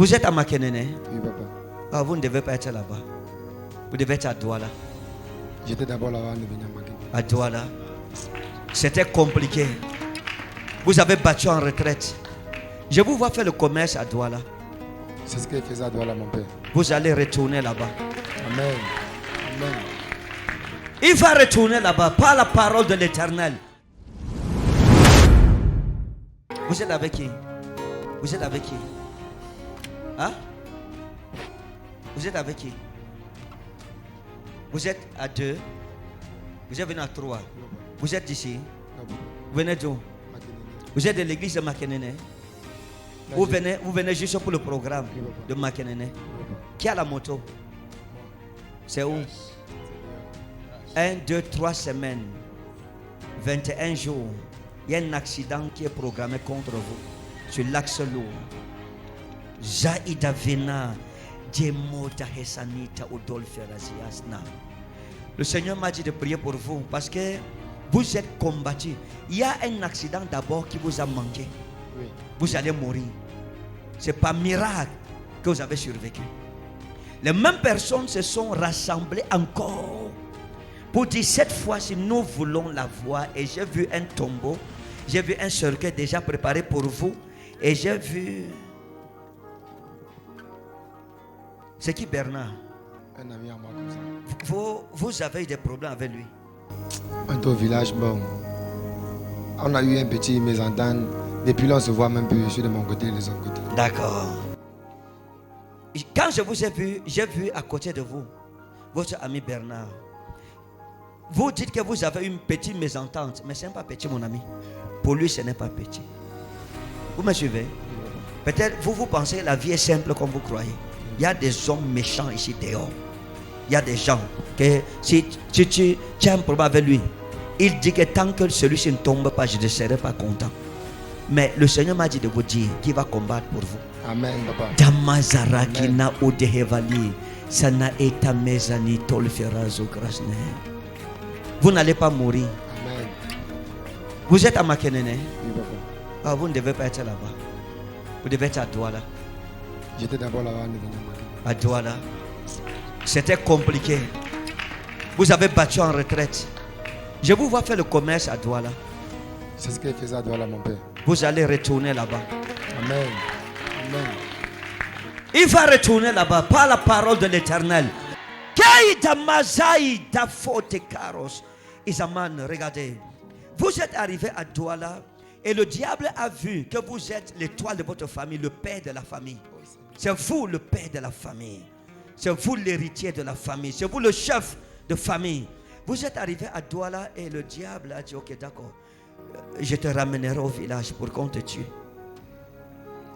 Vous êtes à Makenene? Oui, papa. Ah, vous ne devez pas être là-bas. Vous devez être à Douala. J'étais d'abord là-bas, on est venu à Makenene. À Douala. C'était compliqué. Vous avez battu en retraite. Je vous vois faire le commerce à Douala. C'est ce qu'il faisait à Douala, mon père. Vous allez retourner là-bas. Amen. Amen. Il va retourner là-bas par la parole de l'Éternel. Vous êtes avec qui? Vous êtes avec qui? Hein? Vous êtes avec qui? Vous êtes à 2. Vous êtes venu à 3. Vous êtes d'ici. Vous venez d'où? Vous êtes de l'église de Makenene. Vous venez juste pour le programme de Makenene. Qui a la moto? C'est où? 1, 2, 3 semaines. 21 jours. Il y a un accident qui est programmé contre vous. Sur l'axe lourd. Zaïda Vena. Le Seigneur m'a dit de prier pour vous parce que vous êtes combattus. Il y a un accident d'abord qui vous a manqué. Oui. Vous allez mourir. C'est par miracle que vous avez survécu. Les mêmes personnes se sont rassemblées encore pour dire cette fois-ci nous voulons la voir. Et j'ai vu un tombeau, j'ai vu un cercueil déjà préparé pour vous. Et j'ai vu... C'est qui Bernard? Un ami à moi comme ça. Vous avez eu des problèmes avec lui? On est au village, bon. On a eu un petit mésentente. Depuis là, on se voit même plus. Je suis de mon côté et de son côté. D'accord. Quand je vous ai vu, j'ai vu à côté de vous votre ami Bernard. Vous dites que vous avez une petite mésentente, mais ce n'est pas petit, mon ami. Pour lui, ce n'est pas petit. Vous me suivez? Peut-être vous pensez que la vie est simple comme vous croyez. Il y a des hommes méchants ici dehors. Il y a des gens que si tu as un problème avec lui, il dit que tant que celui-ci ne tombe pas, je ne serai pas content. Mais le Seigneur m'a dit de vous dire qu'il va combattre pour vous. Amen, papa. Damazarakina odehevali sana eta mezani tolferazo krasne. Vous n'allez pas mourir. Amen. Vous êtes à Makenene? Oui, papa. Ah, vous ne devez pas être là-bas. Vous devez être à Douala. J'étais d'abord là-bas, on est venu à Makenene. À Douala. C'était compliqué. Vous avez battu en retraite. Je vous vois faire le commerce à Douala. C'est ce qu'il faisait à Douala, mon père. Vous allez retourner là-bas. Amen. Amen. Il va retourner là-bas par la parole de l'Éternel. Isaman, regardez. Vous êtes arrivé à Douala et le diable a vu que vous êtes l'étoile de votre famille, le père de la famille. C'est vous le père de la famille. C'est vous l'héritier de la famille. C'est vous le chef de famille. Vous êtes arrivé à Douala et le diable a dit, ok, d'accord. Je te ramènerai au village pour qu'on te tue.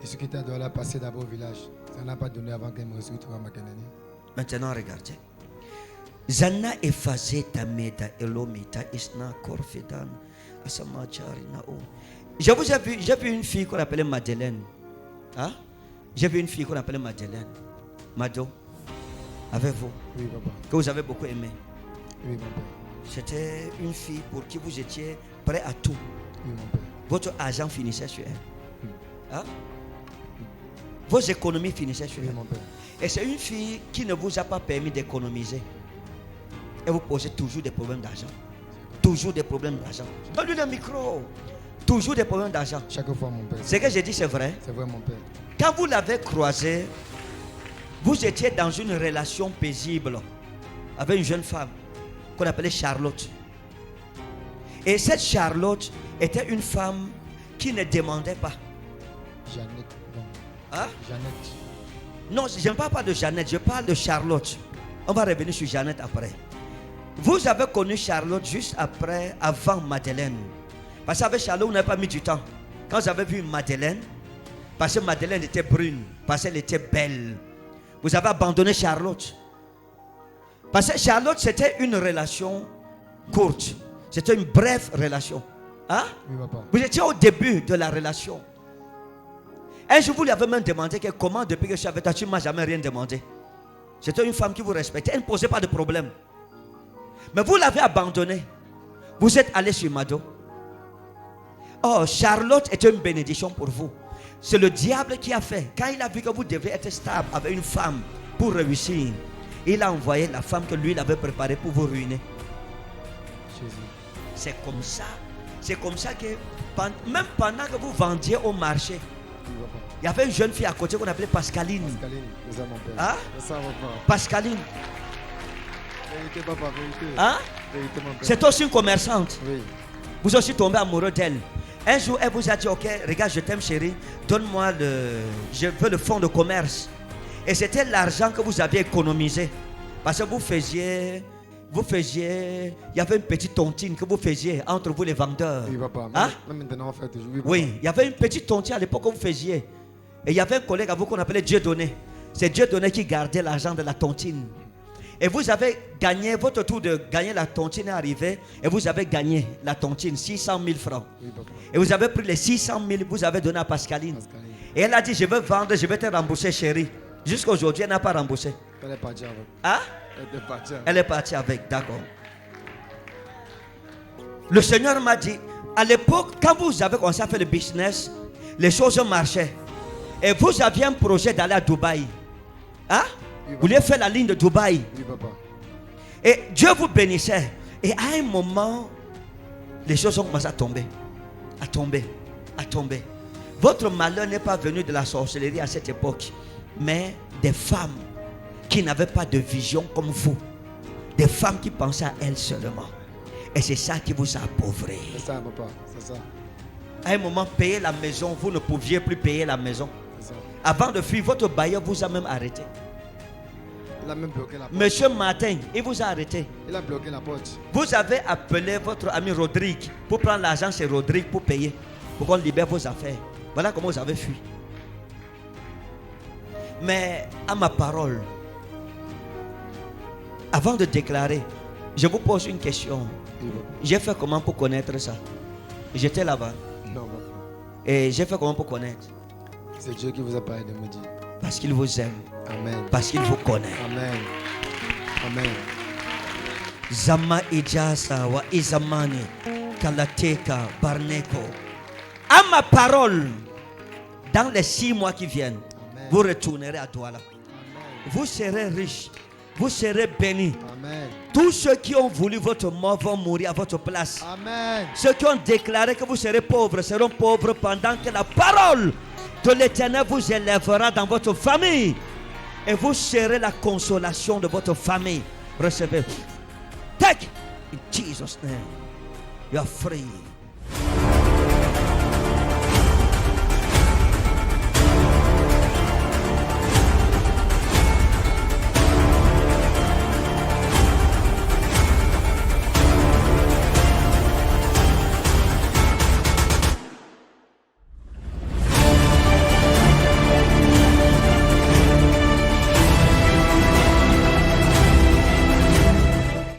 Et ce qui était à Douala, passer d'abord au village. Ça n'a pas donné avant qu'elle me retrouve à Makenene. Maintenant, regardez. Zana effacé ta meda elomita isna korfedan asamachari nao. J'ai vu une fille qu'on appelait Madeleine. Hein? J'ai vu une fille qu'on appelait Madeleine. Mado. Avec vous. Oui, papa. Que vous avez beaucoup aimé. Oui, mon père. C'était une fille pour qui vous étiez prêt à tout. Oui, mon père. Votre argent finissait sur elle. Hein? Vos économies finissaient sur Oui, elle. mon père. Et c'est une fille qui ne vous a pas permis d'économiser. Et vous posez toujours des problèmes d'argent. Toujours des problèmes d'argent. Donne-lui le micro. Toujours des problèmes d'argent. Chaque fois, mon père. Ce que j'ai dit, c'est vrai. C'est vrai, mon père. Quand vous l'avez croisé, vous étiez dans une relation paisible avec une jeune femme qu'on appelait Charlotte. Et cette Charlotte était une femme qui ne demandait pas. Jeannette, non. Hein? Jeannette. Non, je ne parle pas de Jeannette, je parle de Charlotte. On va revenir sur Jeannette après. Vous avez connu Charlotte juste après, avant Madeleine. Parce qu'avec Charlotte, vous n'avez pas mis du temps. Quand vous avez vu Madeleine, parce que Madeleine était brune, parce qu'elle était belle, vous avez abandonné Charlotte. Parce que Charlotte, c'était une relation courte. C'était une brève relation. Hein? Oui, papa. Vous étiez au début de la relation. Un jour, vous lui avez même demandé que comment, depuis que je suis avec toi, tu ne m'as jamais rien demandé. C'était une femme qui vous respectait. Elle ne posait pas de problème. Mais vous l'avez abandonnée. Vous êtes allé sur Mado. Oh, Charlotte était une bénédiction pour vous. C'est le diable qui a fait. Quand il a vu que vous devez être stable avec une femme pour réussir, il a envoyé la femme que lui il avait préparée pour vous ruiner. Jésus. C'est comme ça. C'est comme ça que même pendant que vous vendiez au marché, Oui, papa. il y avait une jeune fille à côté qu'on appelait Pascaline. Pascaline, c'est ça mon père. Hein? C'est ça mon père. Pascaline. Vérité, papa, vérité. Hein? Vérité, mon père. C'est aussi une commerçante. Oui. Vous aussi tombé amoureux d'elle. Un jour, elle vous a dit, ok, regarde, je t'aime chérie, donne-moi je veux le fonds de commerce. Et c'était l'argent que vous aviez économisé. Parce que il y avait une petite tontine que vous faisiez entre vous les vendeurs. Oui, papa. Hein? Même maintenant, on fait toujours. Oui, papa. Oui, il y avait une petite tontine à l'époque que vous faisiez. Et il y avait un collègue à vous qu'on appelait Dieudonné. C'est Dieudonné qui gardait l'argent de la tontine. Et vous avez gagné, votre tour de gagner la tontine est arrivé. Et vous avez gagné la tontine, 600 000 francs. Oui, papa. Et vous avez pris les 600 000, vous avez donné à Pascaline. Pascaline. Et elle a dit, je veux vendre, je vais te rembourser, chérie. Jusqu'à aujourd'hui, elle n'a pas remboursé. Elle est partie avec. Hein? Elle est partie avec. Elle est partie avec, d'accord. Le Seigneur m'a dit, à l'époque, quand vous avez commencé à faire le business, les choses marchaient. Et vous aviez un projet d'aller à Dubaï. Hein? Oui, Vous vouliez faire la ligne de Dubaï. Oui, papa. Et Dieu vous bénissait. Et à un moment, les choses ont commencé à tomber. À tomber. À tomber. Votre malheur n'est pas venu de la sorcellerie à cette époque, mais des femmes qui n'avaient pas de vision comme vous. Des femmes qui pensaient à elles seulement. Et c'est ça qui vous a appauvré. C'est ça, papa. C'est ça. À un moment, payer la maison, vous ne pouviez plus payer la maison. C'est ça. Avant de fuir, votre bailleur vous a même arrêté. Il a même bloqué la porte. Monsieur Martin, il vous a arrêté. Il a bloqué la porte. Vous avez appelé votre ami Rodrigue pour prendre l'argent chez Rodrigue pour payer, pour qu'on libère vos affaires. Voilà comment vous avez fui. Mais à ma parole, avant de déclarer, je vous pose une question. Oui, papa. J'ai fait comment pour connaître ça? J'étais là-bas. Non, papa. Et j'ai fait comment pour connaître? C'est Dieu qui vous a parlé de me dire. Parce qu'il vous aime. Amen. Parce qu'il vous connaît. Amen. Amen. Zama ijasa wa izamani kalateka barneko. À ma parole, dans les 6 mois qui viennent, Amen. vous retournerez à Douala. Amen. Vous serez riches. Vous serez bénis. Amen. Tous ceux qui ont voulu votre mort vont mourir à votre place. Amen. Ceux qui ont déclaré que vous serez pauvres seront pauvres pendant que la parole de l'Éternel vous élèvera dans votre famille. Et vous serez la consolation de votre famille. Recevez. Take in Jesus' name. You are free.